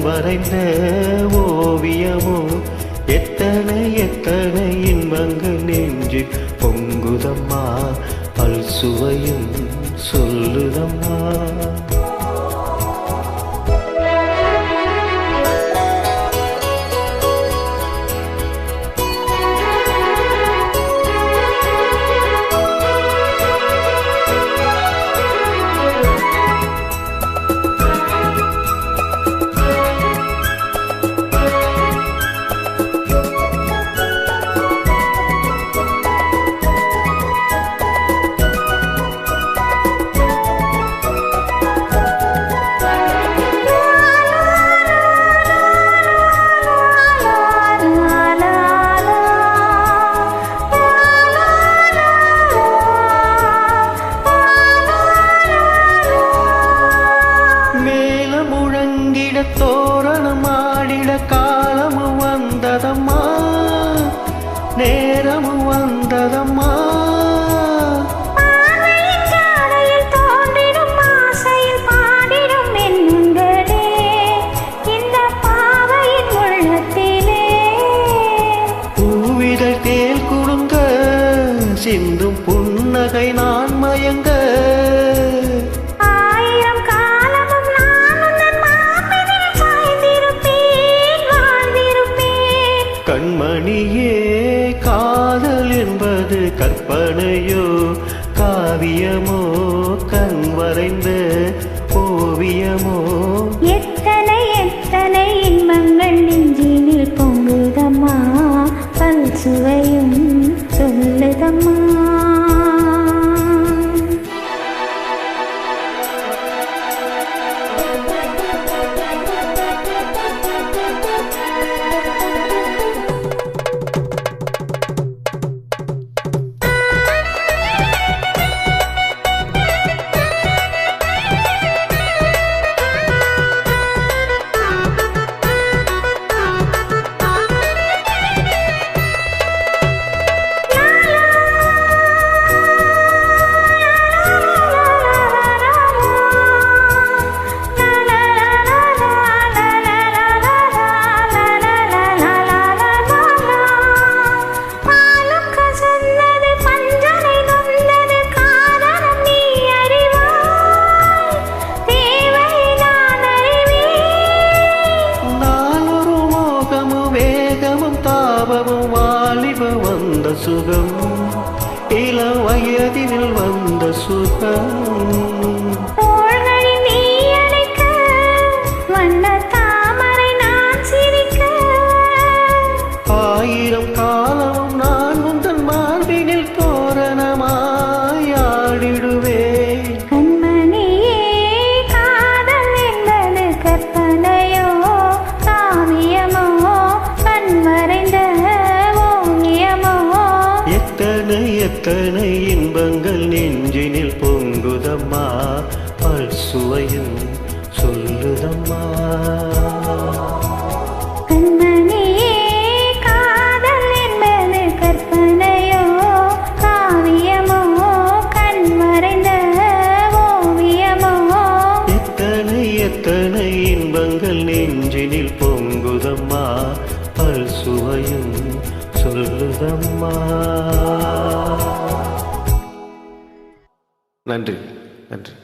வரைந்த ஓவியமோ எத்தனை எத்தனை இன்பங்கள் நெஞ்சு பொங்குதம்மா பல் சுவையும் சொல்லுதம்மா. தோரணம் ஆடிட காலமும் வந்ததம்மா நேரமும் வந்ததம்மா. பூவிதழ் தேல் குடுங்க சிந்தும் புன்னகை நான் மயங்க கண்மணியே காதல் என்பது கற்பனையோ காவியமோ கண் வரைந்த ஓவியமோ எத்தனை எத்தனை இன்பங்கள் நெஞ்சினில் பொங்குதம்மா பல் சுவையும் சொல்லுதம்மா. தாபமும் வாலிபம் வந்த சுகம் இள வயதினில் வந்த சுகம் ஆயிரம் காலமும் நான் உந்தன் மார்பினில் தோரணமாய் ஆடிடுவேன். கண்மணியே காதல் என்பது கற்பனையோ காவியமோ கண் மறைந்த ஓவியமோ எத்தனை எத்தனை இன்பங்கள் நெஞ்சினில் பொங்குதம்மா பல் சுவையும் சொல்லுதம்மா. எத்தனை இன்பங்கள் நெஞ்சினில் பொங்குதம்மா பல் சுவையும் சொல்லுதம்மா. நன்றி நன்றி.